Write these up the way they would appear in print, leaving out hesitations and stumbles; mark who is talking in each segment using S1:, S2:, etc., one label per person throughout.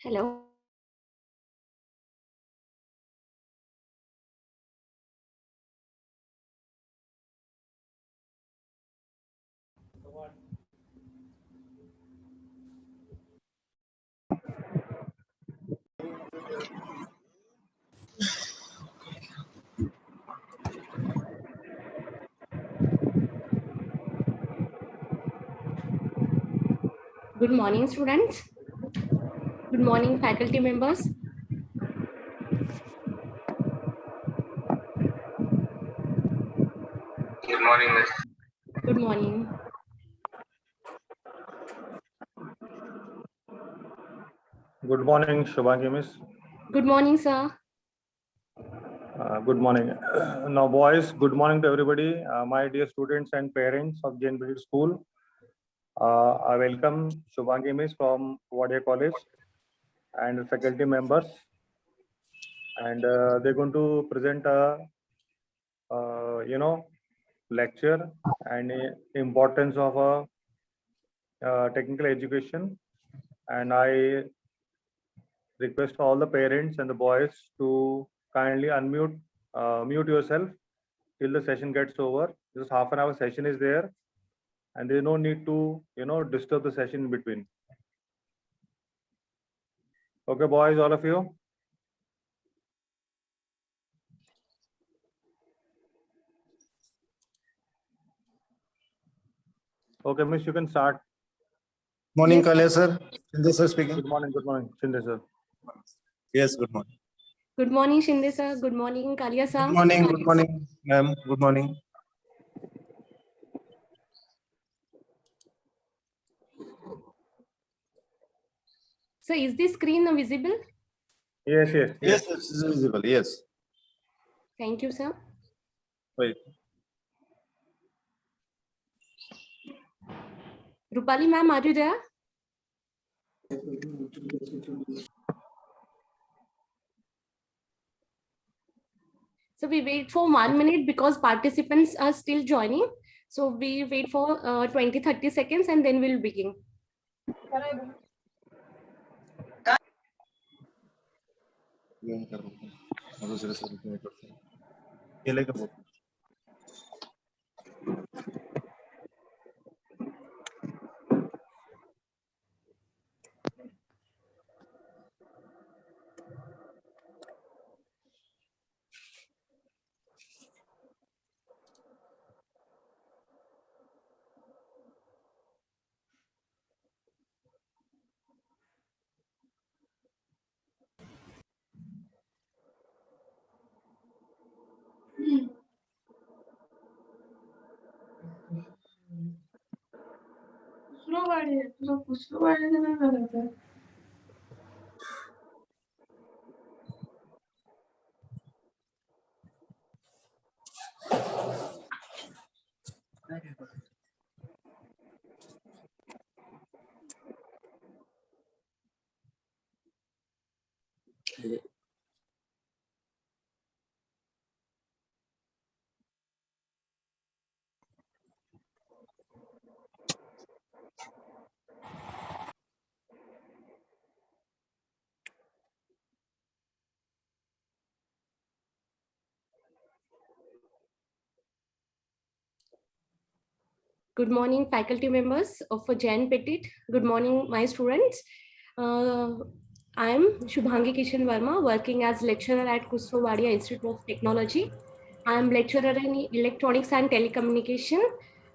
S1: Hello. Good morning, students. Good morning, faculty members.
S2: Good morning, Miss.
S1: Good morning.
S3: Good morning, Shubhangi Miss.
S1: Good morning, sir.
S3: Good morning. Now, boys, good morning to everybody. My dear students and parents of Jain British School. I welcome Shubhangi Miss from Wadia College and faculty members. And they're going to present a, lecture and importance of technical education. And I request all the parents and the boys to kindly mute yourself till the session gets over. Just half an hour session is there, and there's no need to disturb the session in between. Okay, boys, all of you. Okay, Miss, you can start.
S4: Morning,
S1: Yes,
S4: Kalia sir. Shinde sir speaking.
S3: Good morning, Shinde sir.
S4: Yes, good morning.
S1: Good morning, Shinde sir. Good morning, Kalia sir.
S4: Good morning, ma'am. Good morning.
S1: So, is this screen visible?
S3: Yes.
S4: Yes, it's visible. Yes.
S1: Thank you, sir.
S4: Wait.
S1: Rupali ma'am, are you there? So, we wait for 1 minute because participants are still joining. So, we wait for 20-30 seconds and then we'll begin. Good morning, faculty members of Jain Petit. Good morning, my students. I am Shubhangi Kishan Verma, working as lecturer at Kusrowadia Institute of Technology. I am lecturer in electronics and telecommunication.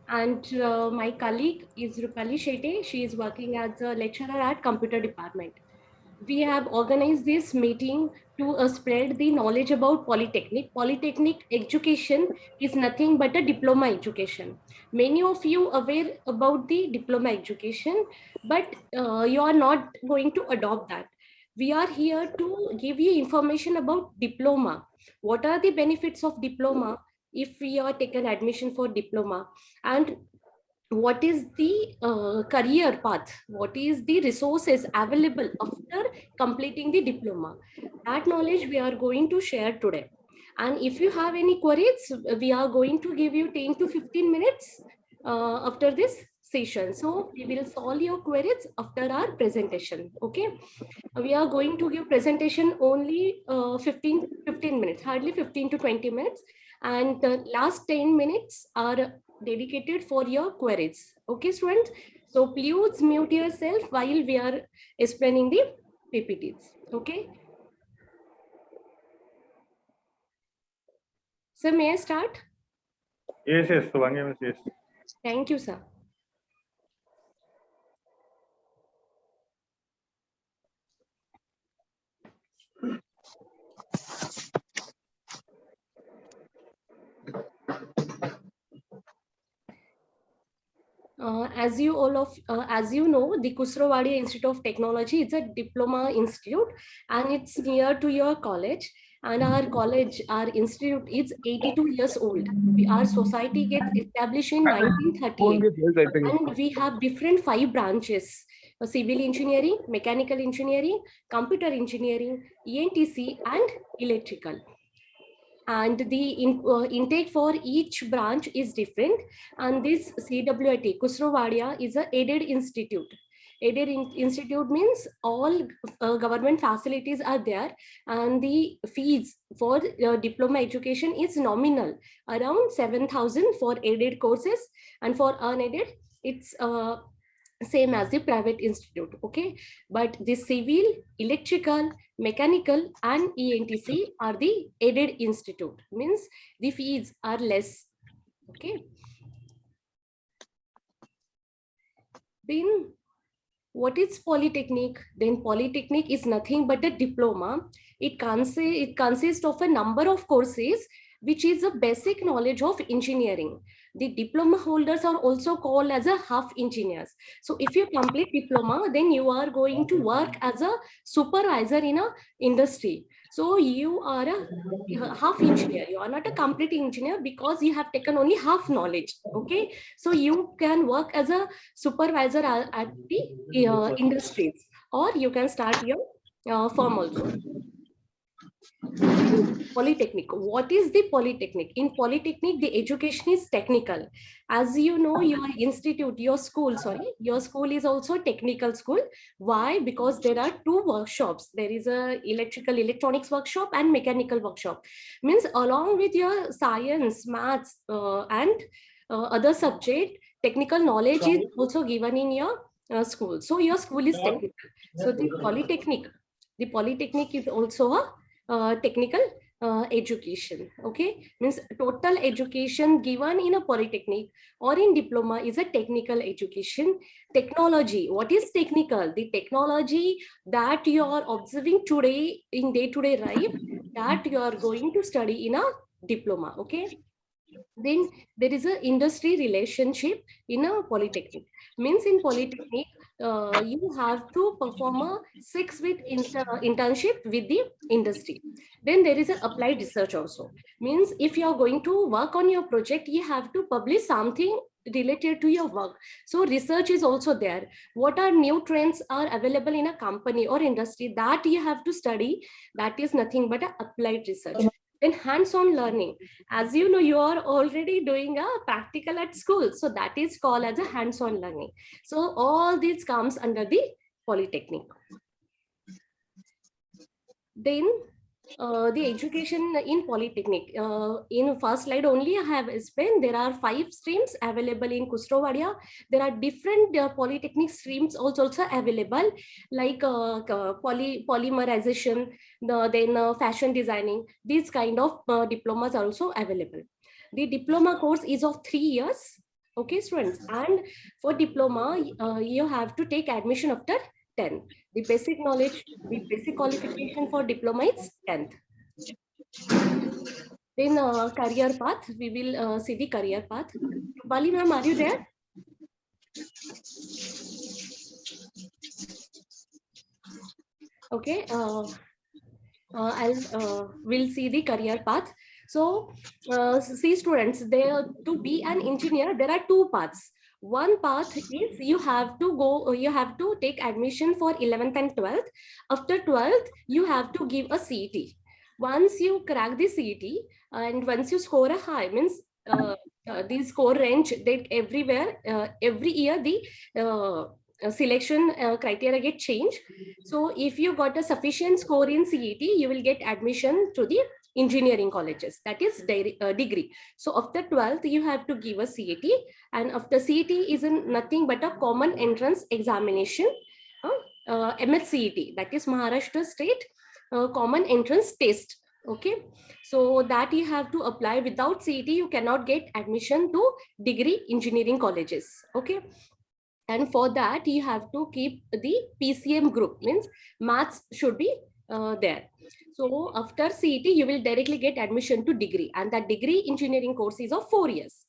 S1: And my colleague is Rupali Shetty. She is working as a lecturer at computer department. We have organized this meeting to spread the knowledge about Polytechnic. Polytechnic education is nothing but a diploma education. Many of you aware about the diploma education, but you are not going to adopt that. We are here to give you information about diploma. What are the benefits of diploma if we are taken admission for diploma, and what is the career path, what is the resources available after completing the diploma. That knowledge we are going to share today, and if you have any queries, we are going to give you 10 to 15 minutes after this session. So we will solve your queries after our presentation. Okay. We are going to give presentation only 15 minutes, hardly 15 to 20 minutes. And the last 10 minutes are dedicated for your queries. Okay, students. So please mute yourself while we are explaining the PPTs. Okay. Sir, may I start?
S3: Yes, Shubhangi Miss, yes.
S1: Thank you, sir. As you know, the Kusrowadia Institute of Technology is a diploma institute, and it's near to your college. And our institute is 82 years old. Our society gets established in 1938, and we have different 5 branches: civil engineering, mechanical engineering, computer engineering, ENTC, and electrical. And the intake for each branch is different. And this CWIT, Kusrowadia, is a aided institute. Aided institute means all government facilities are there, and the fees for diploma education is nominal, around 7,000 for aided courses, and for unaided, it's same as the private institute. Okay, but the civil, electrical, mechanical, and ENTC are the aided institute, means the fees are less. Okay, then what is polytechnic? Then polytechnic is nothing but a diploma. It consists of a number of courses, which is a basic knowledge of engineering. The diploma holders are also called as a half engineers. So if you complete diploma, then you are going to work as a supervisor in a industry. So you are a half engineer. You are not a complete engineer because you have taken only half knowledge. Okay, so you can work as a supervisor at the industries, or you can start your firm also. Polytechnic. What is the polytechnic? In polytechnic, the education is technical. As you know, your institute, your school is also technical school. Why? Because there are 2 workshops. There is a electronics workshop and mechanical workshop. Means along with your science, maths, and other subject, technical knowledge is also given in your school. So your school is technical. So the polytechnic is also a technical education. Okay, means total education given in a polytechnic or in diploma is a technical education. Technology. What is technical? The technology that you are observing today in day-to-day life, that you are going to study in a diploma. Okay, then there is a industry relationship in a polytechnic. Means in polytechnic, you have to perform a 6-week internship with the industry. Then there is an applied research also. Means if you are going to work on your project, you have to publish something related to your work. So research is also there. What are new trends are available in a company or industry, that you have to study. That is nothing but a applied research. Then hands-on learning. As you know, you are already doing a practical at school, so that is called as a hands-on learning. So all this comes under the polytechnic. Then the education in polytechnic, in first slide only I have explained, there are 5 streams available in Kusrowadia. There are different polytechnic streams also available, like polymerization, then fashion designing. These kind of diplomas are also available. The diploma course is of 3 years. Okay, students, and for diploma you have to take admission after 10. The basic knowledge, the basic qualification for diploma is 10th. Then career path, we will see the career path. Bali ma'am, are you there? Okay, we'll see the career path. So see students, there to be an engineer, there are 2 paths. One path is you have to take admission for 11th and 12th. After 12th, you have to give a CET. Once you crack the CET and once you score a high, means the score range, that everywhere, every year the selection criteria get changed. So if you got a sufficient score in CET, you will get admission to the engineering colleges, that is degree. So after 12th, you have to give a CET, and after CET is nothing but a common entrance examination, MHCET, that is Maharashtra State Common Entrance Test. Okay, so that you have to apply. Without CET, you cannot get admission to degree engineering colleges. Okay, and for that you have to keep the PCM group, means maths should be there. So after CET, you will directly get admission to degree, and that degree engineering course is of 4 years.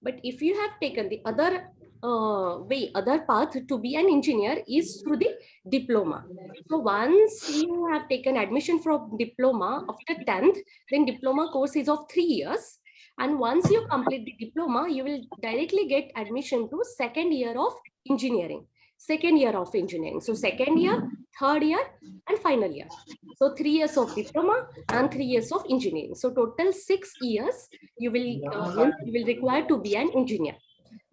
S1: But if you have taken the other other path to be an engineer is through the diploma. So once you have taken admission from diploma after 10th, then diploma course is of 3 years. And once you complete the diploma, you will directly get admission to second year of engineering. So second year, third year, and final year. So 3 years of diploma and 3 years of engineering. So total 6 years you will require to be an engineer.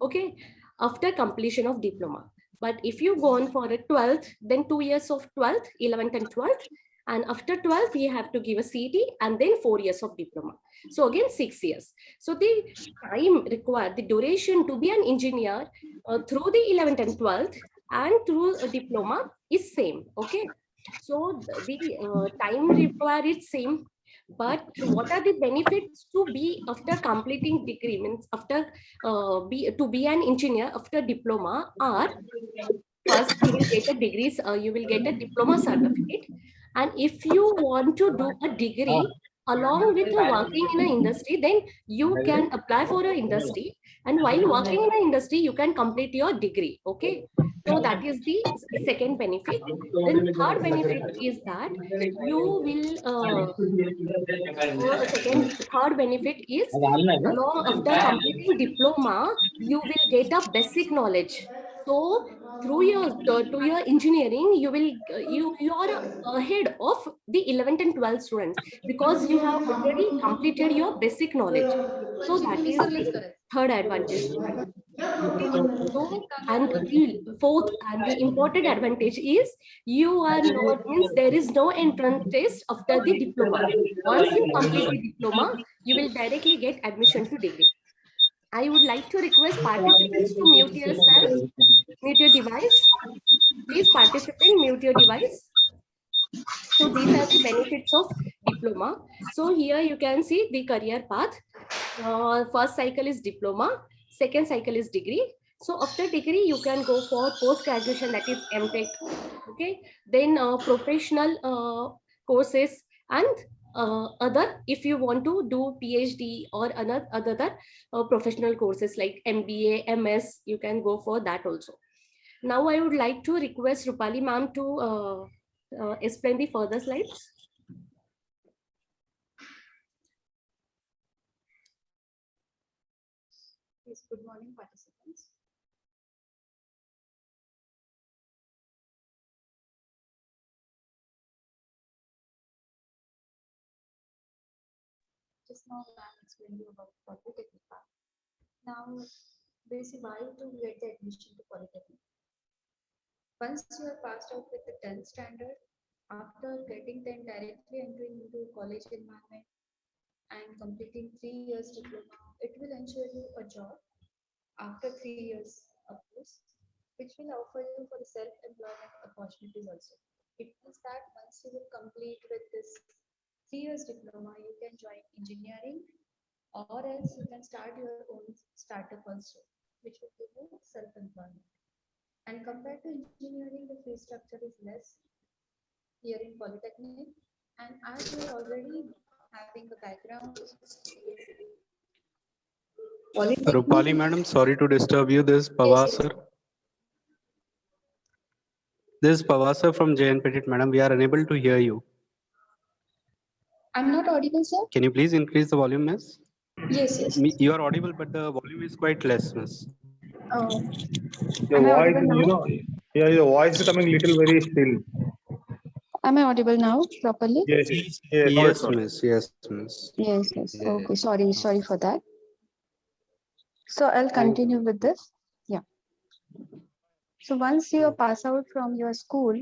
S1: Okay, after completion of diploma. But if you go on for a 12th, then 2 years of 12th, 11th and 12th. And after 12th, you have to give a CET and then 4 years of diploma. So again, 6 years. So the time required, the duration to be an engineer through the 11th and 12th and through a diploma is same. Okay. So the time required is same. But what are the benefits to be after completing degree, means after to be an engineer after diploma? Are first you will get a degrees, you will get a diploma certificate, and if you want to do a degree along with working in an industry, then you can apply for an industry, and while working in an industry you can complete your degree. Okay, so that is the second benefit. Then third benefit is that you will third benefit is, along after completing diploma, you will get a basic knowledge. So through your to your engineering, you will you are ahead of the 11th and 12th students because you have already completed your basic knowledge. So that is the third advantage to it. Okay, so and the fourth and the important advantage is, you are not, means there is no entrance test after the diploma. Once you complete the diploma, you will directly get admission to degree. I would like to request participants to mute yourself, mute your device. Please participant, mute your device. So these are the benefits of diploma. So here you can see the career path. First cycle is diploma, second cycle is degree. So after degree, you can go for post-graduation, that is MTech. Okay, then professional courses and other, if you want to do PhD or other professional courses like MBA, MS, you can go for that also. Now I would like to request Rupali ma'am to explain the further slides.
S2: Yes, good morning, participants. Just now, I'm explaining you about Polytechnic path. Now, basically, why to get the admission to Polytechnic? Once you are passed out with the 10th standard, after getting 10, directly entering into college environment and completing 3 years diploma, it will ensure you a job after 3 years of course, which will offer you for the self-employment opportunities also. It means that once you will complete with this 3 years diploma, you can join engineering, or else you can start your own startup also, which will give you self-employment. And compared to engineering, the fee structure is less here in Polytechnic. And as you are already having a background,
S5: Rupali madam, sorry to disturb you. This is Pavasar. This is Pavasar from JN Petit madam. We are unable to hear you.
S2: I'm not audible, sir?
S5: Can you please increase the volume, miss?
S2: Yes.
S5: You are audible, but the volume is quite less, miss.
S2: Oh,
S3: Your
S2: Am I
S3: voice,
S2: audible now?
S3: yeah, your voice is coming little very still.
S2: am I audible now properly?
S3: Yes,
S5: Yes, miss. Yes, miss.
S2: Yes. Okay, sorry for that. So I'll continue with this. Yeah. So once you pass out from your school,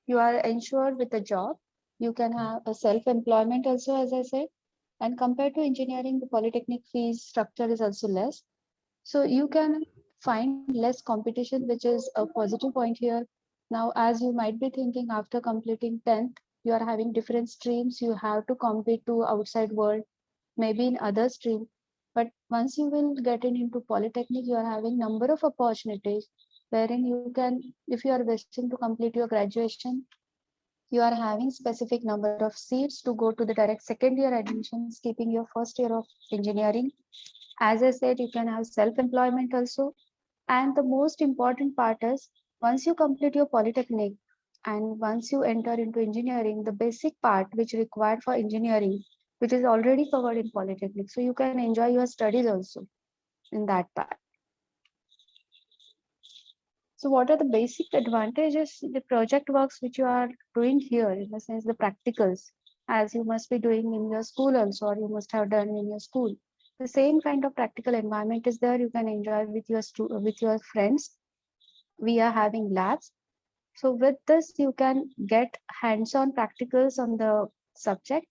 S2: you are ensured with a job. You can have a self-employment also, as I said. And compared to engineering, the polytechnic fees structure is also less. So you can find less competition, which is a positive point here. Now, as you might be thinking, after completing 10th, you are having different streams. You have to compete to outside world, maybe in other stream. But once you will get into polytechnic, you are having number of opportunities wherein you can, if you are wishing to complete your graduation, you are having specific number of seats to go to the direct second year admissions, keeping your first year of engineering. As I said, you can have self-employment also. And the most important part is once you complete your polytechnic and once you enter into engineering, the basic part which required for engineering, which is already covered in polytechnic. So you can enjoy your studies also in that part. So what are the basic advantages? The project works which you are doing here, in the sense the practicals, as you must be doing in your school also, or you must have done in your school. The same kind of practical environment is there. You can enjoy with your friends. We are having labs. So with this, you can get hands-on practicals on the subject.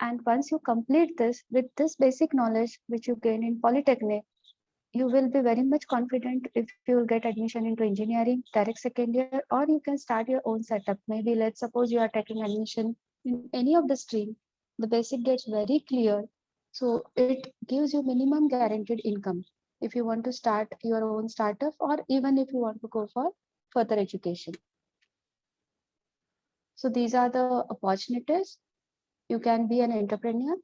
S2: And once you complete this, with this basic knowledge which you gain in polytechnic, you will be very much confident if you will get admission into engineering direct second year, or you can start your own setup. Maybe let's suppose you are taking admission in any of the stream, the basic gets very clear. So it gives you minimum guaranteed income if you want to start your own startup, or even if you want to go for further education. So these are the opportunities. You can be an entrepreneur.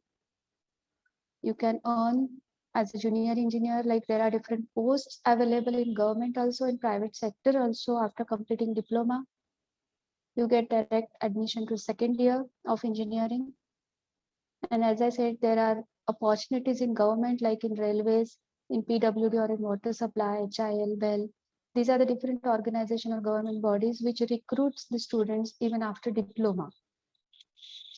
S2: You can earn as a junior engineer, like there are different posts available in government also, in private sector also. After completing diploma, you get direct admission to second year of engineering. And as I said, there are opportunities in government, like in railways, in PWD, or in water supply, HIL, BEL. These are the different organization or government bodies which recruits the students even after diploma.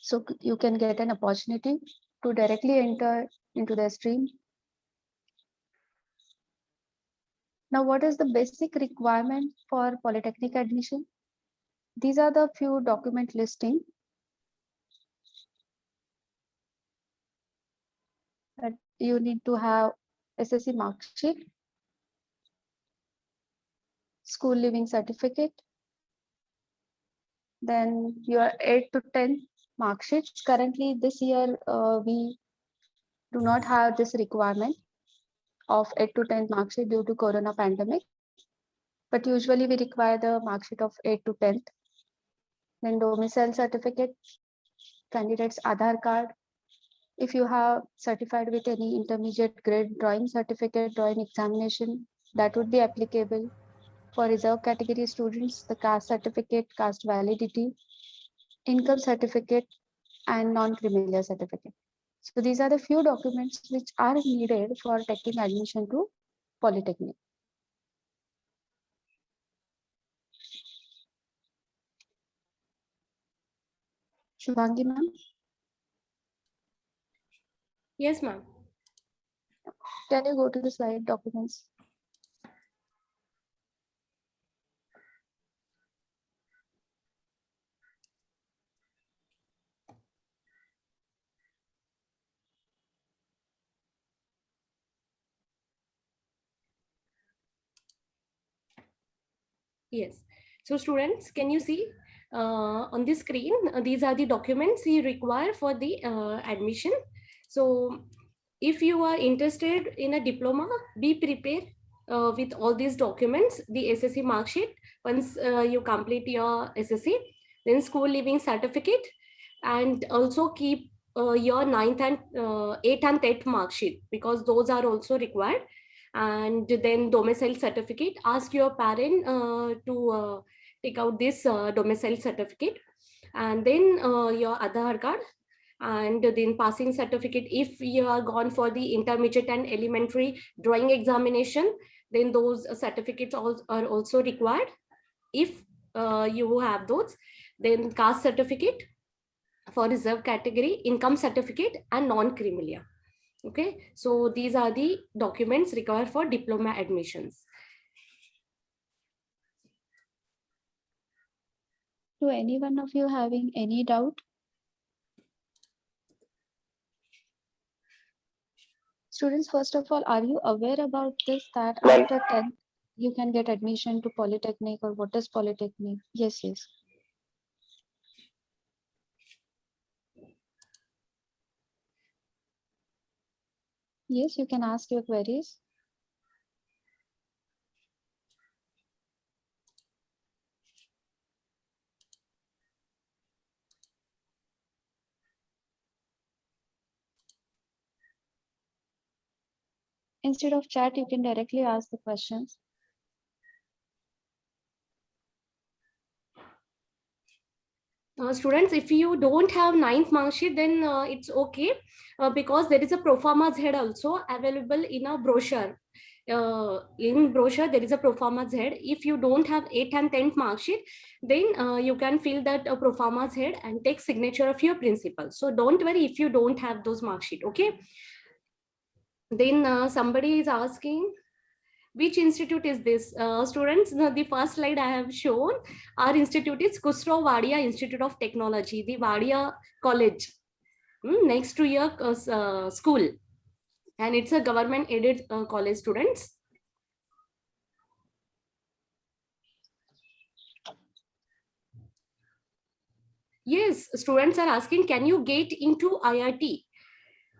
S2: So you can get an opportunity to directly enter into the stream. Now, what is the basic requirement for polytechnic admission? These are the few document listing that you need to have: SSC mark sheet, school leaving certificate, then your 8 to 10 mark sheets. Currently, this year, we do not have this requirement of 8 to 10 mark sheet due to corona pandemic. But usually we require the mark sheet of 8 to 10th. Then domicile certificate, candidate's Aadhaar card. If you have certified with any intermediate grade drawing certificate, drawing examination, that would be applicable. For reserve category students, the caste certificate, caste validity, income certificate, and non-criminal certificate. So these are the few documents which are needed for taking admission to polytechnic. Shubhangi ma'am,
S1: Yes, ma'am.
S2: can you go to the slide documents?
S1: Yes. So students, can you see on the screen? These are the documents you require for the admission. So if you are interested in a diploma, be prepared with all these documents: the SSC mark sheet once you complete your SSC, then school leaving certificate, and also keep your 9th and 8th and 10th mark sheet, because those are also required. And then domicile certificate, ask your parent to take out this domicile certificate, and then your Aadhaar card, and then passing certificate. If you are gone for the intermediate and elementary drawing examination, then those certificates are also required. If you have those, then caste certificate for reserve category, income certificate, and non-criminal. Okay, so these are the documents required for diploma admissions.
S2: Do any one of you having any doubt? Students, first of all, are you aware about this, that after 10th you can get admission to Polytechnic, or what is Polytechnic? Yes, yes. Yes, you can ask your queries. Instead of chat, you can directly ask the questions.
S1: Students, if you don't have 9th mark sheet, then it's okay, because there is a Proforma Z also available in a brochure. In brochure, there is a Proforma Z. If you don't have 8th and 10th mark sheet, then you can fill that Proforma Z and take signature of your principal. So don't worry if you don't have those mark sheet, okay? Then somebody is asking, which institute is this? Students, the first slide I have shown, our institute is Khusro Wadia Institute of Technology, the Wadia College, next to your school. And it's a government aided college, students. Yes, students are asking, can you get into IIT?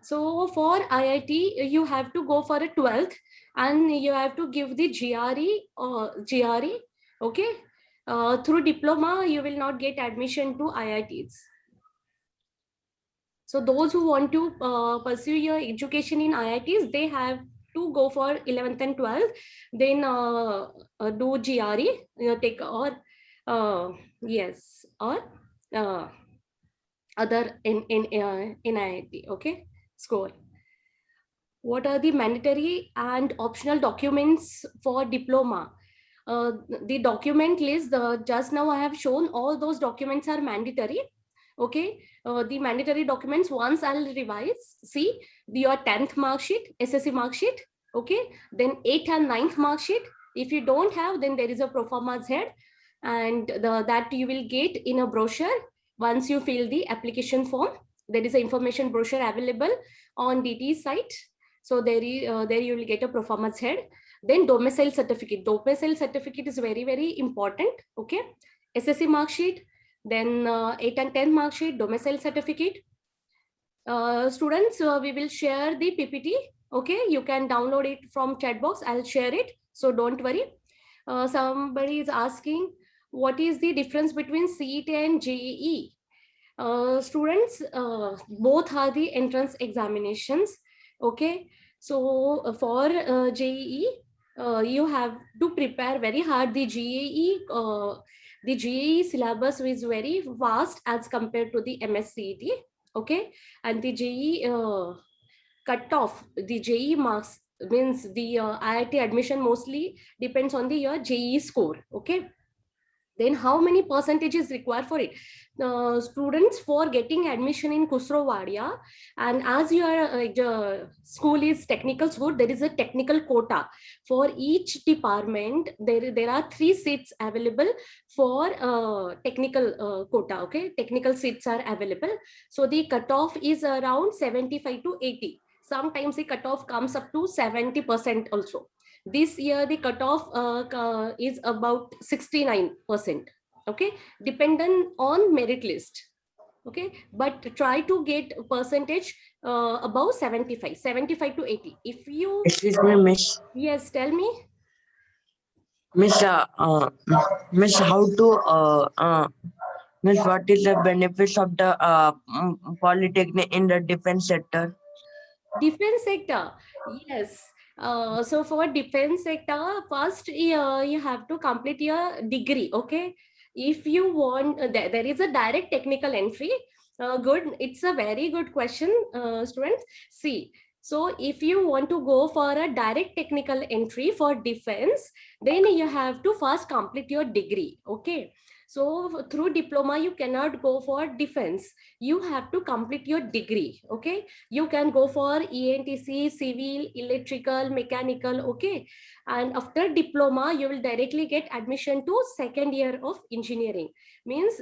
S1: So for IIT, you have to go for a 12th and you have to give the GRE, okay? Through diploma, you will not get admission to IITs. So those who want to pursue your education in IITs, they have to go for 11th and 12th, then do GRE, take or yes, or other in IIT, okay, score. What are the mandatory and optional documents for diploma? The document list, just now I have shown all those documents are mandatory. Okay, the mandatory documents, once I'll revise, see your 10th mark sheet, SSC mark sheet, okay, then 8th and 9th mark sheet. If you don't have, then there is a Proforma Z, and that you will get in a brochure once you fill the application form. There is an information brochure available on DT site. So there you will get a Proforma Z. Then domicile certificate. Domicile certificate is very, very important. Okay, SSC mark sheet, then 8 and 10 mark sheet, domicile certificate. Students, we will share the PPT. Okay, you can download it from chat box. I'll share it, so don't worry. Somebody is asking, what is the difference between CET and JEE? Students, both are the entrance examinations. Okay, so for JEE, you have to prepare very hard. The JEE syllabus is very vast as compared to the MSCET. Okay, and the JEE cutoff, the JEE marks, means the IIT admission mostly depends on the your JEE score. Okay, then how many percentage is required for it? Students, for getting admission in Khusro Wadia, and as your school is technical school, there is a technical quota for each department. There are 3 seats available for technical quota. Okay, technical seats are available. So the cutoff is around 75 to 80. Sometimes the cutoff comes up to 70% also. This year the cutoff is about 69%. Okay, dependent on merit list. Okay, but try to get percentage above 75 to 80. If you
S6: Excuse me, Miss.
S1: yes, tell me.
S6: Miss, Miss, how to Miss, what is the benefits of the polytechnic in the defense sector?
S1: Defense sector, yes. So for defense sector, first you have to complete your degree. Okay, if you want, there is a direct technical entry. Good, it's a very good question, students. See, so if you want to go for a direct technical entry for defense, then you have to first complete your degree. Okay, So through diploma, you cannot go for defense. You have to complete your degree. Okay. You can go for ENTC, civil, electrical, mechanical. Okay. And after diploma, you will directly get admission to second year of engineering. Means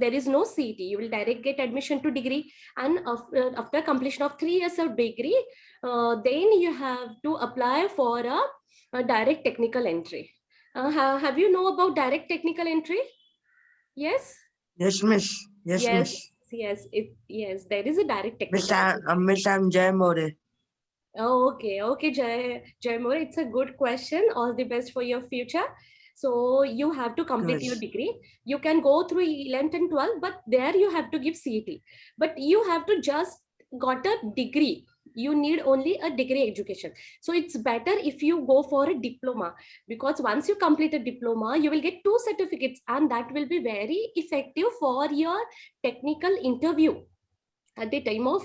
S1: there is no CET. You will direct get admission to degree. And after completion of 3 years of degree, then you have to apply for a direct technical entry. Have you know about direct technical entry? Yes.
S6: Yes, Miss. Yes, Miss.
S1: Yes, there is a direct
S6: Miss,
S1: technical entry.
S6: Miss, I'm Jay More.
S1: Oh, okay, Jay Moore, it's a good question. All the best for your future. So you have to complete your
S6: Miss.
S1: degree. You can go through 11th and 12th, but there you have to give CET. But you have to just got a degree. You need only a degree education. So it's better if you go for a diploma, because once you complete a diploma, you will get 2 certificates, and that will be very effective for your technical interview at the time of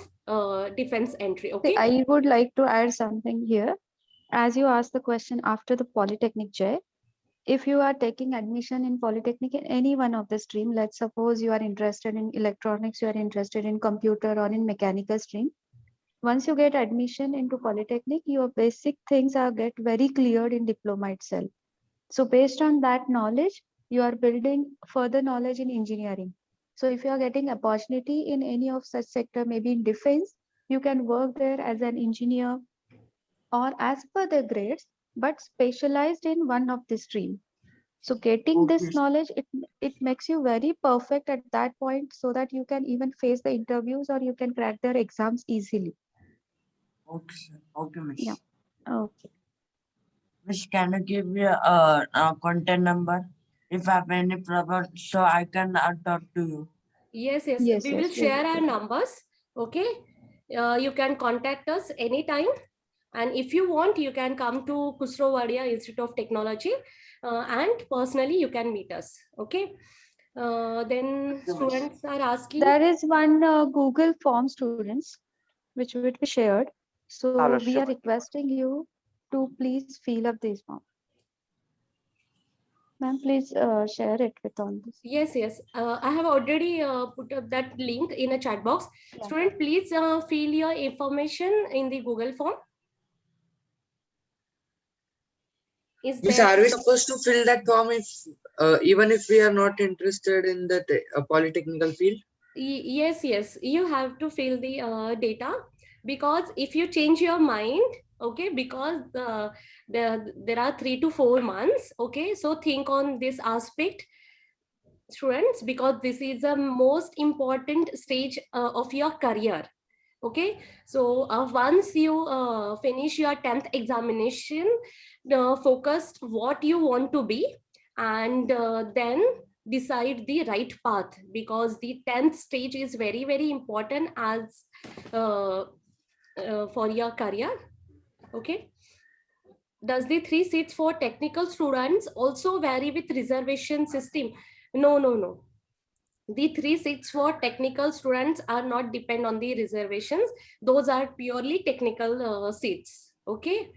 S1: defense entry. Okay.
S7: I would like to add something here. As you asked the question after the Polytechnic, Jay, if you are taking admission in Polytechnic in any one of the stream, let's suppose you are interested in electronics, you are interested in computer or in mechanical stream. Once you get admission into Polytechnic, your basic things are get very cleared in diploma itself. So based on that knowledge, you are building further knowledge in engineering. So if you are getting opportunity in any of such sector, maybe in defense, you can work there as an engineer or as per the grades, but specialized in one of the stream. So getting
S6: Okay.
S7: this knowledge, it makes you very perfect at that point, so that you can even face the interviews or you can crack their exams easily.
S6: Okay, sir. Okay, Miss.
S7: Yeah. Okay.
S6: Miss, can you give me a contact number? If I have any problem, so I can talk to you.
S1: Yes,
S7: Yes,
S1: we will
S7: yes,
S1: share our numbers. Okay. You can contact us anytime. And if you want, you can come to Khusro Wadia Institute of Technology, and personally you can meet us. Okay. Then
S6: Yes.
S1: students are asking.
S7: There is one Google form, students, which will be shared. So we are requesting you to please fill up this form. Ma'am, please share it with all this.
S1: Yes. I have already put up that link in a chat box.
S7: Yeah.
S1: Student, please fill your information in the Google form. Is
S8: Miss,
S1: there?
S8: are we supposed to fill that form if even if we are not interested in the polytechnical field?
S1: Yes, you have to fill the data, because if you change your mind, okay, because there are 3 to 4 months. Okay, so think on this aspect, students, because this is the most important stage of your career. Okay, so once you finish your 10th examination, focus what you want to be, and then decide the right path, because the 10th stage is very, very important as for your career. Okay. Does the 3 seats for technical students also vary with reservation system? No. The 3 seats for technical students are not depend on the reservations. Those are purely technical seats. Okay.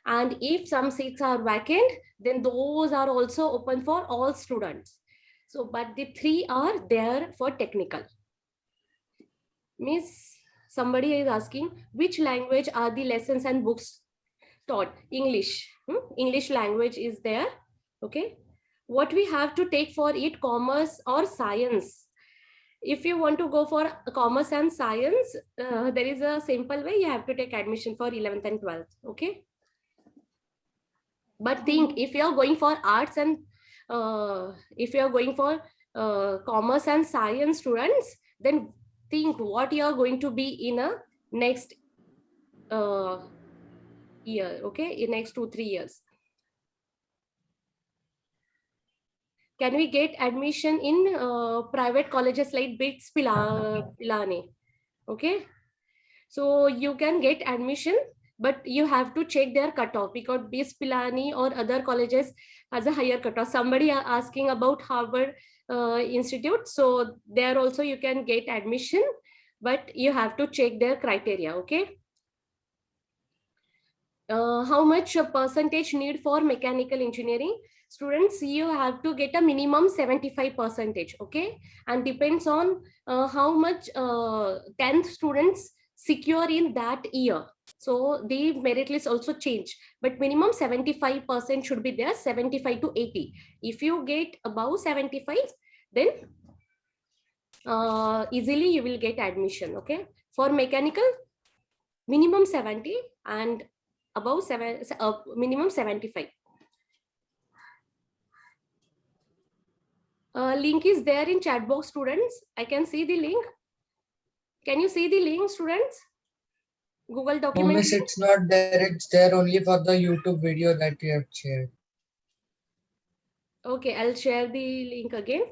S1: And if some seats are vacant, then those are also open for all students. So, but the 3 are there for technical. Miss, somebody is asking, which language are the lessons and books taught? English. English language is there. Okay. What we have to take for it, commerce or science? If you want to go for commerce and science, there is a simple way. You have to take admission for 11th and 12th. Okay. But think, if you are going for arts and if you are going for commerce and science students, then think what you are going to be in a next year. Okay, in next 2-3 years. Can we get admission in private colleges like BITS Pilani? Okay, so you can get admission, but you have to check their cutoff, because BITS Pilani or other colleges has a higher cutoff. Somebody are asking about Harvard Institute, so there also you can get admission, but you have to check their criteria. Okay. how much percentage need for mechanical engineering? Students, you have to get a minimum 75%, okay? And depends on how much 10th students secure in that year. So the merit list also change, but minimum 75% should be there, 75 to 80. If you get above 75, then easily you will get admission, okay? For mechanical, minimum 70 and above minimum 75. Link is there in chat box, students. I can see the link. Can you see the link, students? Google
S8: No,
S1: document.
S8: miss, it's not there. It's there only for the YouTube video that you have shared.
S1: Okay, I'll share the link again.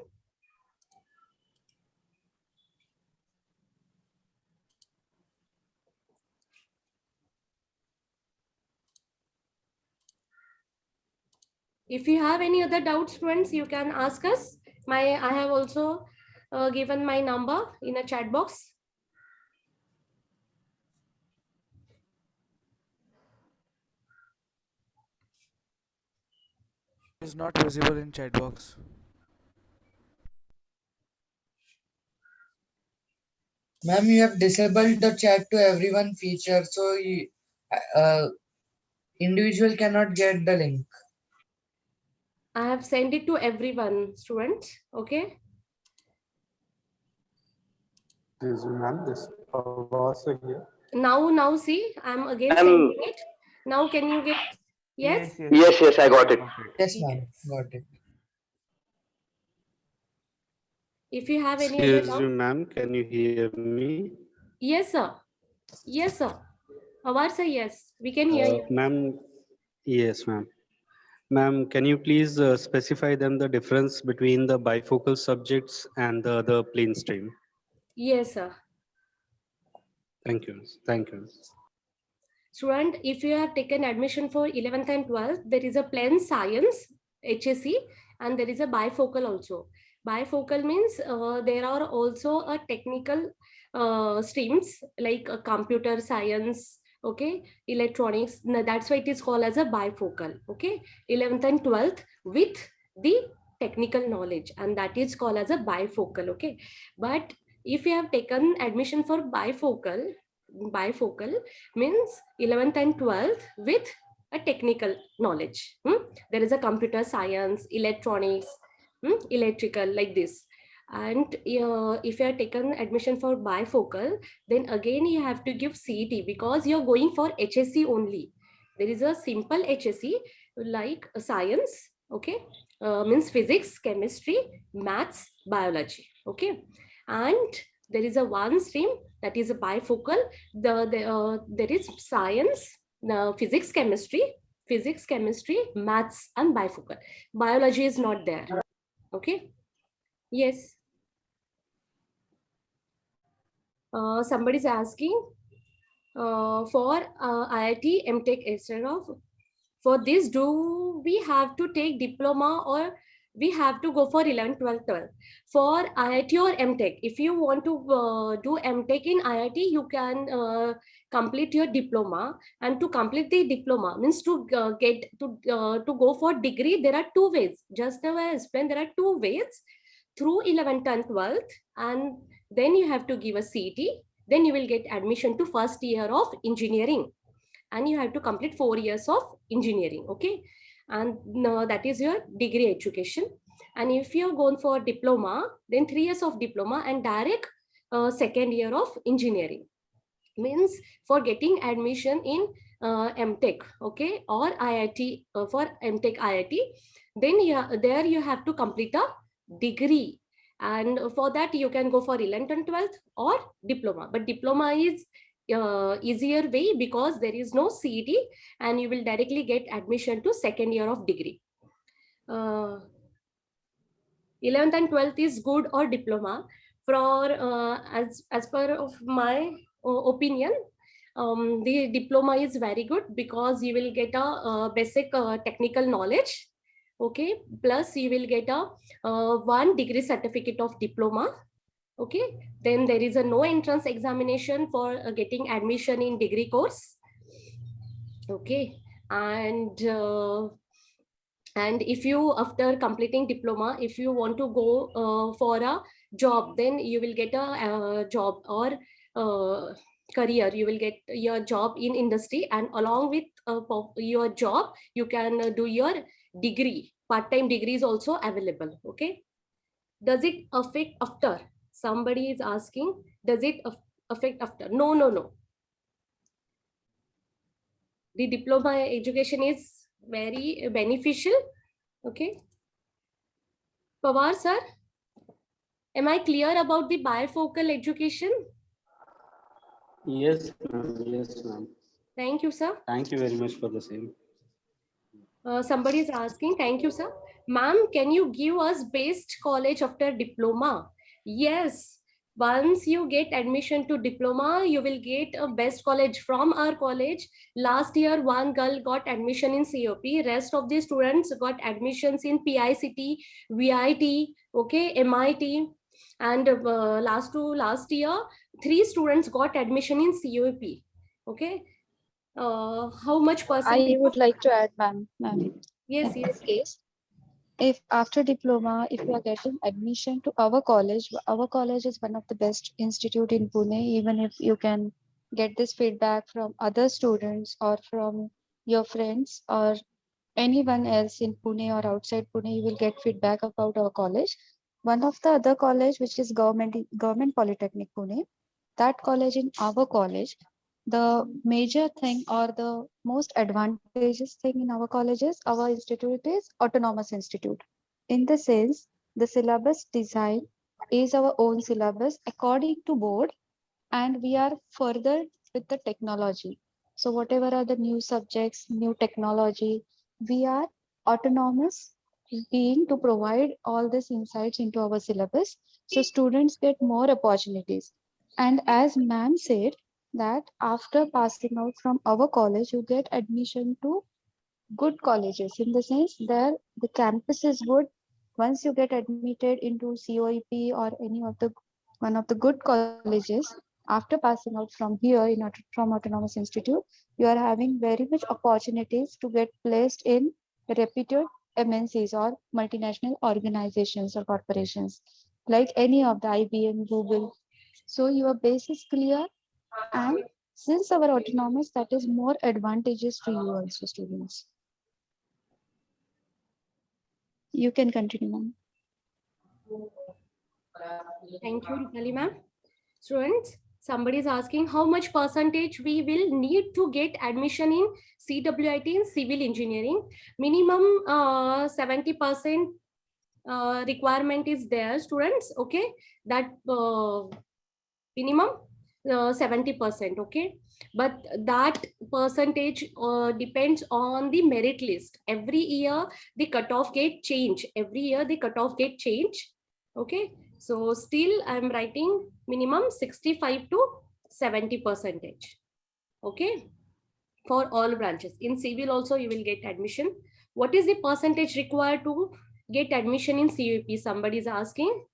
S1: If you have any other doubts, students, you can ask us. I have also given my number in a chat box.
S9: Is not visible in chat box.
S8: Ma'am, you have disabled the chat to everyone feature, so you, individual cannot get the link.
S1: I have sent it to everyone, students. Okay.
S5: Yes, ma'am. This Pavasa here.
S1: Now see, I'm again sending it. Now can you get? Yes.
S10: Yes, I got it.
S8: Yes, ma'am, got it.
S1: If you have any other
S5: Excuse me,
S1: doubt.
S5: ma'am. Can you hear me?
S1: Yes, sir. Yes, sir. Pawar sir, yes, we can hear you.
S5: Ma'am, yes, ma'am. Ma'am, can you please specify them the difference between the bifocal subjects and the other plane stream?
S1: Yes, sir.
S5: Thank you. Thank you.
S1: Student, if you have taken admission for 11th and 12th, there is a plain science, HSC, and there is a bifocal also. Bifocal means there are also a technical streams like computer science, okay, electronics. Now, that's why it is called as a bifocal, okay. 11th and 12th with the technical knowledge, and that is called as a bifocal, okay. But if you have taken admission for bifocal means 11th and 12th with a technical knowledge. There is a computer science, electronics, electrical, like this. And if you have taken admission for bifocal, then again you have to give CET because you're going for HSC only. There is a simple HSC like science, okay, means physics, chemistry, maths, biology, okay. And there is a one stream that is a bifocal. There is science, physics, chemistry, maths, and bifocal. Biology is not there. Okay. Yes. Somebody's asking for IIT MTech instead of. For this, do we have to take diploma or we have to go for 11th, 12th, 12th? For IIT or MTech, if you want to do MTech in IIT, you can complete your diploma. And to complete the diploma means to get to go for degree, there are two ways. Just now I explained, there are two ways through 11th and 12th, and then you have to give a CET. Then you will get admission to first year of engineering. And you have to complete 4 years of engineering, okay. And that is your degree education. And if you're going for diploma, then 3 years of diploma and direct second year of engineering. Means for getting admission in MTech, okay, or IIT, for MTech IIT, then there you have to complete a degree. And for that you can go for 11th and 12th or diploma. But diploma is easier way because there is no CET and you will directly get admission to second year of degree. 11th and 12th is good or diploma. For as per of my opinion, the diploma is very good because you will get a basic technical knowledge, okay, plus you will get a 1 degree certificate of diploma. Okay, then there is a no entrance examination for getting admission in degree course. Okay, and if you, after completing diploma, if you want to go for a job, then you will get a job or career. You will get your job in industry, and along with your job, you can do your degree. Part-time degree is also available. Okay, does it affect after? Somebody is asking, does it affect after? No, no, no. The diploma education is very beneficial. Okay. Pawar sir, am I clear about the bifocal education?
S5: Yes, ma'am. Yes, ma'am.
S1: Thank you, sir.
S5: Thank you very much for the same.
S1: Somebody is asking, thank you, sir. Ma'am, can you give us best college after diploma? Yes. Once you get admission to diploma, you will get a best college from our college. Last year, one girl got admission in COP. Rest of the students got admissions in PICT, VIT, okay, MIT. And last year, 3 students got admission in COP. Okay. How much percentage?
S7: I would like to add, ma'am.
S1: Yes,
S7: In
S1: yes.
S7: this case, if after diploma, if you are getting admission to our college is one of the best institute in Pune. Even if you can get this feedback from other students or from your friends or anyone else in Pune or outside Pune, you will get feedback about our college. One of the other college, which is government Polytechnic Pune, that college in our college, the major thing or the most advantageous thing in our college is our institute is autonomous institute. In the sense, the syllabus design is our own syllabus according to board, and we are further with the technology. So whatever are the new subjects, new technology, we are autonomous being to provide all these insights into our syllabus. So students get more opportunities. And as ma'am said, that after passing out from our college, you get admission to good colleges, in the sense there the campus is good. Once you get admitted into COEP or any of the one of the good colleges, after passing out from here from autonomous institute, you are having very much opportunities to get placed in reputed MNCs or multinational organizations or corporations like any of the IBM, Google. So your base is clear, and since our autonomous, that is more advantageous to you also, students. You can continue, ma'am.
S1: Thank you, Rupali ma'am. Students, somebody is asking how much percentage we will need to get admission in CWIT in civil engineering. Minimum 70% requirement is there, students. Okay, that minimum 70%. Okay, but that percentage depends on the merit list. Every year the cutoff gate change. Every year the cutoff gate change. Okay, so still I'm writing minimum 65 to 70%. Okay, for all branches. In civil also you will get admission. What is the percentage required to get admission in COEP? Somebody is asking.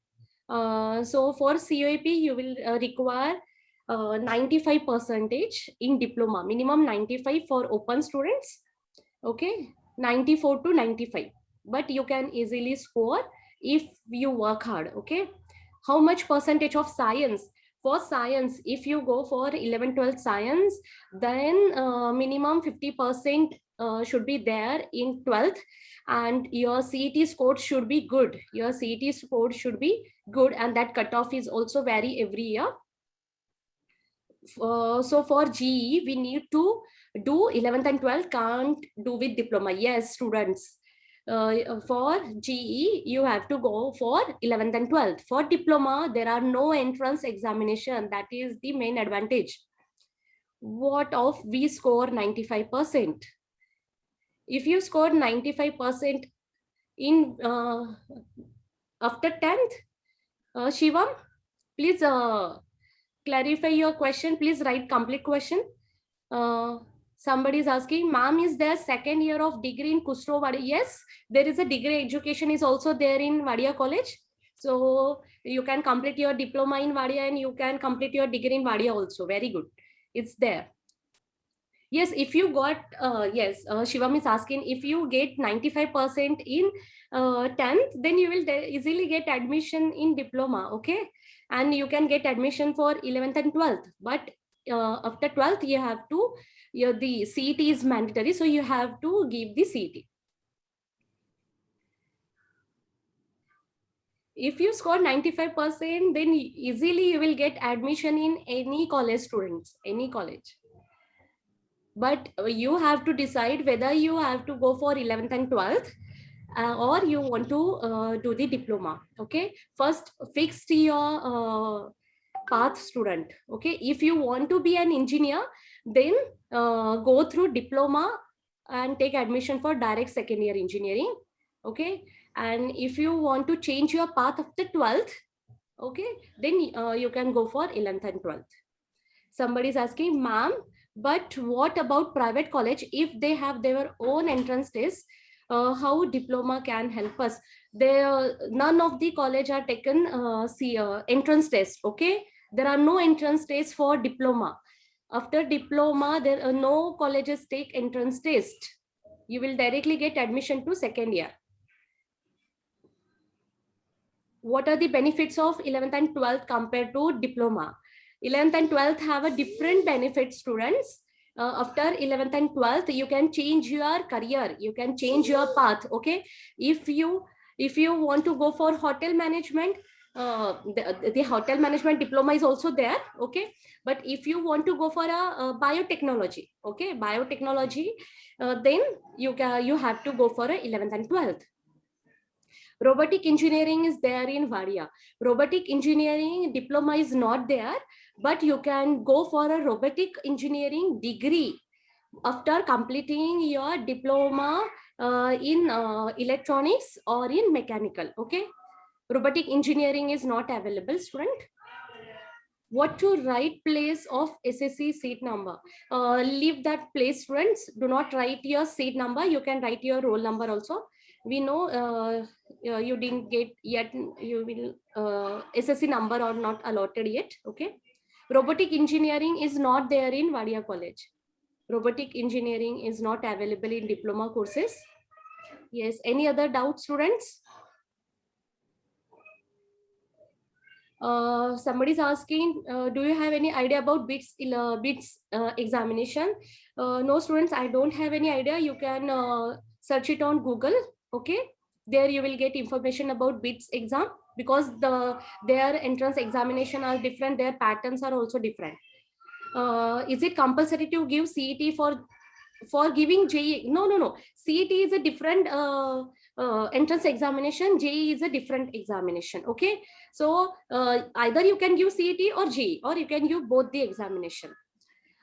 S1: So for COEP you will require 95% in diploma, minimum 95 for open students. Okay, 94 to 95, but you can easily score if you work hard. Okay, how much percentage of science? For science, if you go for 11-12 science, then minimum 50% should be there in 12th, and your CET score should be good. Your CET score should be good, and that cutoff is also vary every year. So for GE, we need to do 11th and 12th, can't do with diploma. Yes, students. For GE, you have to go for 11th and 12th. For diploma, there are no entrance examination. That is the main advantage. What of we score 95%? If you score 95% in after 10th, Shivam, please clarify your question. Please write complete question. Somebody is asking, ma'am, is there second year of degree in Kusro Wadia? Yes, there is a degree education is also there in Wadia College. So you can complete your diploma in Wadia and you can complete your degree in Wadia also. Very good. It's there. Yes, if you got, yes, Shivam is asking, if you get 95% in 10th, then you will easily get admission in diploma, okay? And you can get admission for 11th and 12th. But after 12th, you have to, the CET is mandatory, so you have to give the CET. If you score 95%, then easily you will get admission in any college, students, any college. But you have to decide whether you have to go for 11th and 12th or you want to do the diploma. Okay, first fix your path, student. Okay, if you want to be an engineer, then go through diploma and take admission for direct second year engineering. Okay, and if you want to change your path after 12th, okay, then you can go for 11th and 12th. Somebody is asking, ma'am, but what about private college? If they have their own entrance test, how diploma can help us? None of the college are taken entrance test. Okay, there are no entrance tests for diploma. After diploma, there are no colleges take entrance test. You will directly get admission to second year. What are the benefits of 11th and 12th compared to diploma? 11th and 12th have a different benefit, students. After 11th and 12th, you can change your career, you can change your path. Okay, if you want to go for hotel management, the hotel management diploma is also there. Okay, but if you want to go for a biotechnology, okay, biotechnology, then you have to go for a 11th and 12th. Robotic engineering is there in Vadia. Robotic engineering diploma is not there, but you can go for a robotic engineering degree after completing your diploma in electronics or in mechanical. Okay, robotic engineering is not available, student. What to write place of SSC seat number? Leave that place, students. Do not write your seat number. You can write your roll number also. We know you didn't get yet, you will SSC number or not allotted yet. Okay, robotic engineering is not there in Vadia College. Robotic engineering is not available in diploma courses. Yes, any other doubts, students? Somebody's asking, do you have any idea about BITS examination? No, students, I don't have any idea. You can search it on Google. Okay, there you will get information about BITS exam, because their entrance examination are different, their patterns are also different. Is it compulsory to give CET for giving JEE? No. CET is a different entrance examination. JEE is a different examination. Okay, so either you can give CET or JEE, or you can give both the examination.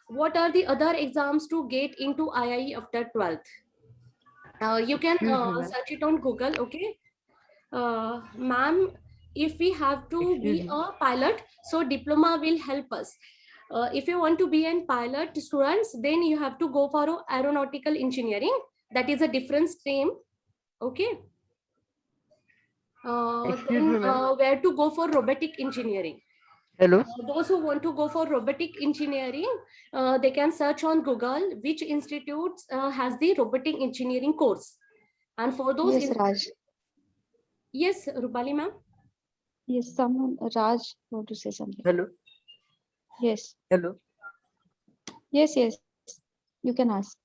S1: What are the other exams to get into IIE after 12th? You can search it on Google. Okay, ma'am, if we have to be a pilot, so diploma will help us. If you want to be a pilot, students, then you have to go for aeronautical engineering. That is a different stream. Okay. Then where to go for robotic engineering?
S10: Hello.
S1: Those who want to go for robotic engineering, they can search on Google which institutes has the robotic engineering course. And for those,
S7: Yes, Raj.
S1: Yes, Rupali ma'am.
S7: Yes, someone, Raj, want to say something.
S10: Hello.
S7: Yes.
S10: Hello.
S7: Yes, you can ask.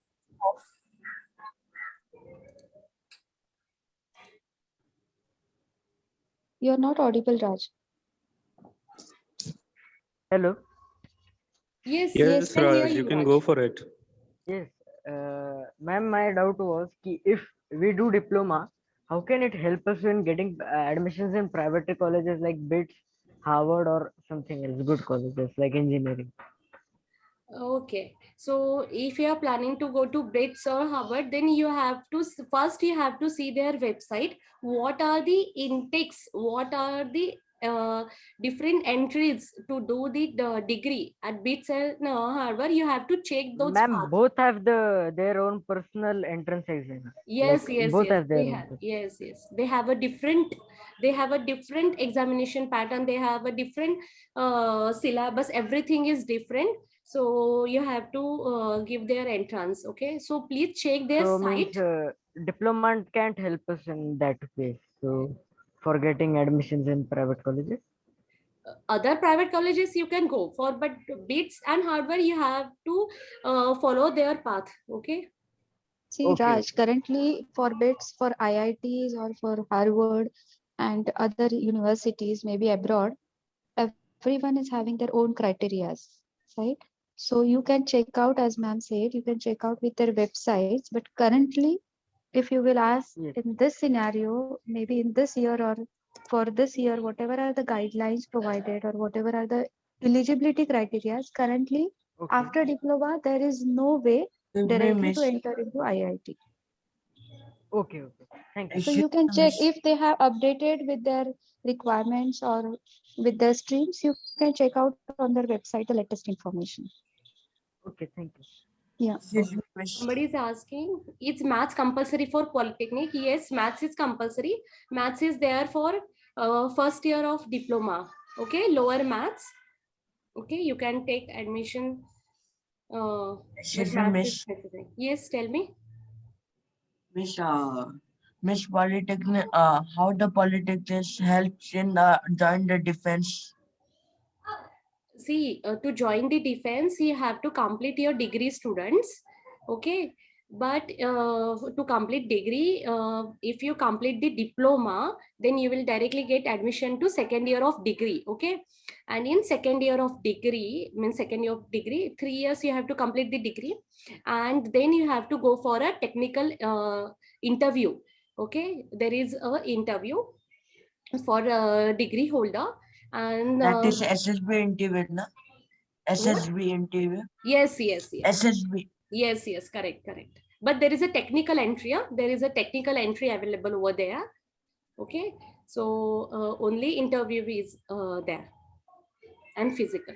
S7: You're not audible, Raj.
S10: Hello.
S1: Yes,
S5: Raj, you can go for it.
S10: Yes, ma'am, my doubt was ki if we do diploma, how can it help us in getting admissions in private colleges like BITS, Harvard, or something else, good colleges like engineering?
S1: Okay, so if you are planning to go to BITS or Harvard, then you have to first see their website. What are the intakes? What are the different entries to do the degree at BITS and Harvard? You have to check those.
S10: Ma'am, both have their own personal entrance exam.
S1: Yes,
S10: like,
S1: yes,
S10: both
S1: yes.
S10: have their
S1: They
S10: own.
S1: have, yes. They have a different examination pattern. They have a different syllabus. Everything is different. So you have to give their entrance. Okay, so please check their
S10: So
S1: site.
S10: means diploma can't help us in that way. So for getting admissions in private colleges.
S1: Other private colleges you can go for, but BITS and hardware you have to follow their path. Okay.
S7: See,
S10: Okay.
S7: Raj, currently for bits for IITs or for Harvard and other universities, maybe abroad, everyone is having their own criteria, right? So you can check out, as ma'am said, you can check out with their websites. But currently, if you will ask
S10: Yes.
S7: in this scenario, maybe in this year or for this year, whatever are the guidelines provided or whatever are the eligibility criteria, currently
S10: Okay.
S7: after diploma, there is no way directly to enter into IIT.
S10: Okay. Okay. Thank you.
S7: So you can check if they have updated with their requirements or with their streams, you can check out on their website the latest information.
S10: Okay. Thank you.
S7: Yeah.
S1: Somebody is asking, is maths compulsory for polytechnic? Yes, maths is compulsory. Maths is there for first year of diploma. Okay, lower maths. Okay, you can take admission. But maths is specific. Yes, tell me.
S6: Miss Polytechnic, how the Polytechnic helps in join the defense?
S1: See, to join the defense, you have to complete your degree, students. Okay, but to complete degree, if you complete the diploma, then you will directly get admission to second year of degree. Okay, and in second year of degree, means second year of degree, 3 years you have to complete the degree, and then you have to go for a technical interview. Okay, there is a interview for a degree holder, and
S6: That is SSB interview, na? SSB interview.
S1: Yes, yes, yes.
S6: SSB.
S1: Yes, yes, correct, correct. But there is a technical entry. There is a technical entry available over there. Okay, so only interview is there and physical.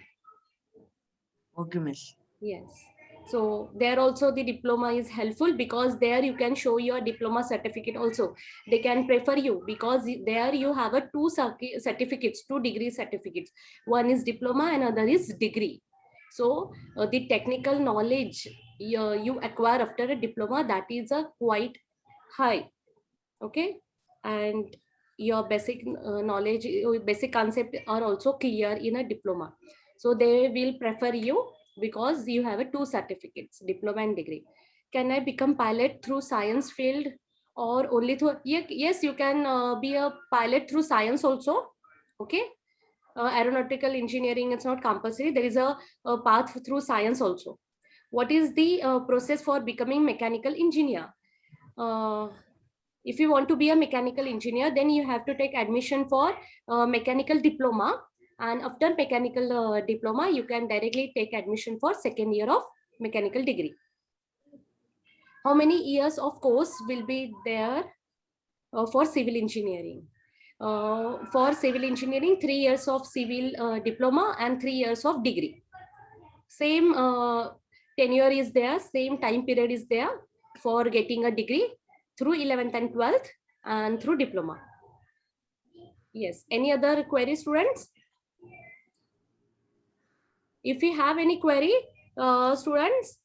S6: Okay, miss.
S1: Yes. So there also the diploma is helpful, because there you can show your diploma certificate also. They can prefer you because there you have a two certificates, 2 degree certificates. One is diploma and other is degree. So the technical knowledge you acquire after a diploma, that is a quite high. Okay, and your basic knowledge, basic concept are also clear in a diploma. So they will prefer you because you have a 2 certificates, diploma and degree. Can I become pilot through science field or only through? Yes, you can be a pilot through science also. Okay, aeronautical engineering, it's not compulsory. There is a path through science also. What is the process for becoming mechanical engineer? If you want to be a mechanical engineer, then you have to take admission for mechanical diploma, and after mechanical diploma you can directly take admission for second year of mechanical degree. How many years of course will be there for civil engineering? For civil engineering, 3 years of civil diploma and 3 years of degree. Same tenure is there, same time period is there for getting a degree through 11th and 12th and through diploma. Yes, any other query, students? If you have any query, students,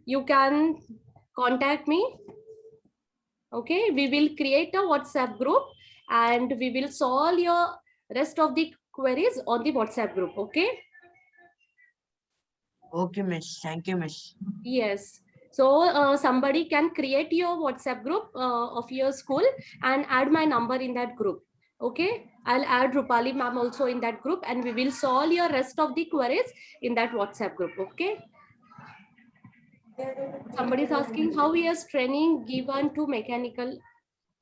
S1: you can contact me. Okay, we will create a WhatsApp group and we will solve your rest of the queries on the WhatsApp group. Okay.
S6: Okay, miss. Thank you, miss.
S1: Yes. So somebody can create your WhatsApp group of your school and add my number in that group. Okay, I'll add Rupali ma'am also in that group, and we will solve your rest of the queries in that WhatsApp group. Okay. Somebody is asking how years training given to mechanical.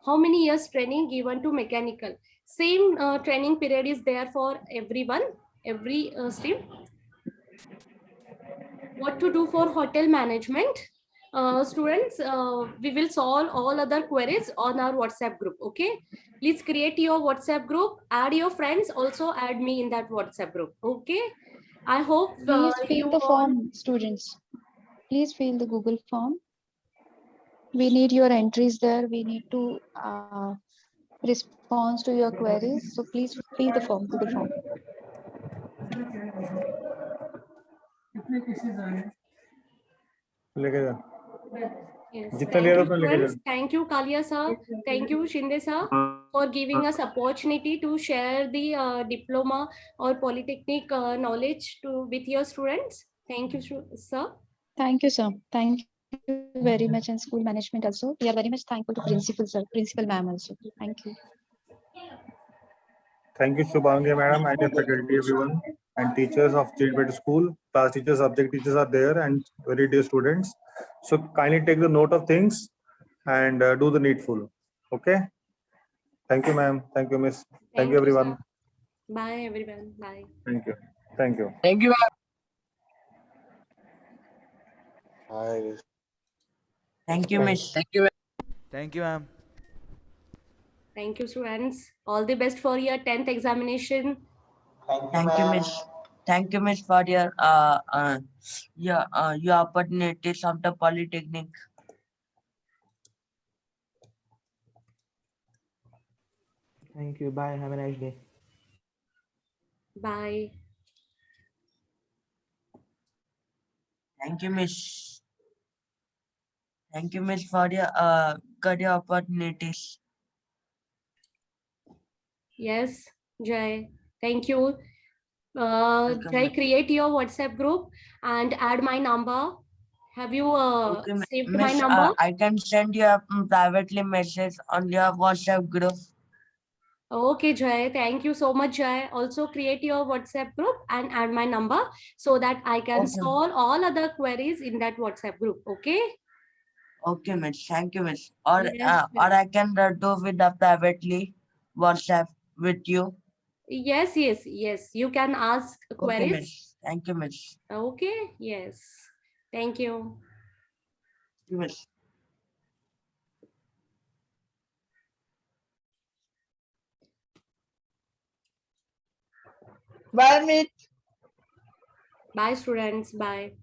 S1: How many years training given to mechanical? Same training period is there for everyone, every stream. What to do for hotel management? Students, we will solve all other queries on our WhatsApp group. Okay, please create your WhatsApp group, add your friends, also add me in that WhatsApp group. Okay, I hope
S7: Please fill
S1: you
S7: the
S1: all...
S7: form, students. Please fill the Google form. We need your entries there. We need to response to your queries. So please fill the form, Google form.
S3: लेके जा
S1: Yes,
S3: जितना
S1: thank
S3: लिया था
S1: you,
S3: उतना लेके जा
S1: students. Thank you, Kalia sir. Thank you, Shinde sir, for giving us opportunity to share the diploma or polytechnic knowledge with your students. Thank you, sir.
S7: Thank you, sir. Thank you very much, and school management also. We are very much thankful to principal sir, principal ma'am also. Thank you.
S3: Thank you, Shubhangi madam, and your faculty, everyone, and teachers of Jainpet School. Class teachers, subject teachers are there, and very dear students. So kindly take the note of things and do the needful. Okay. Thank you, ma'am. Thank you, miss. Thank you, everyone.
S1: Sir. Bye, everyone. Bye.
S3: Thank you. Thank you.
S10: Thank you.
S6: Thank you, Miss.
S10: Thank you.
S9: Thank you, ma'am.
S1: Thank you, students. All the best for your 10th examination.
S6: Thank you, Miss. Thank you, Miss, for your opportunities of the Polytechnic.
S8: Thank you. Bye. Have a nice day.
S1: Bye.
S6: Thank you, Miss. Thank you, Miss, for your career opportunities.
S1: Yes, Jai. Thank you.
S6: Welcome,
S1: Jai,
S6: ma'am.
S1: create your WhatsApp group and add my number. Have you
S6: Okay,
S1: saved my
S6: Miss,
S1: number?
S6: I can send you a privately message on your WhatsApp group.
S1: Okay, Jai. Thank you so much, Jai. Also create your WhatsApp group and add my number so that I can
S6: Okay.
S1: solve all other queries in that WhatsApp group. Okay?
S6: Okay, Miss. Thank you, Miss. Or
S1: Yes,
S6: or I can do with the privately WhatsApp with you.
S1: yes, yes, yes. You can ask
S6: Okay,
S1: queries.
S6: Miss. Thank you, Miss.
S1: Okay, yes. Thank you.
S6: Thank you, Miss.
S10: Bye, Miss.
S1: Bye, students. Bye.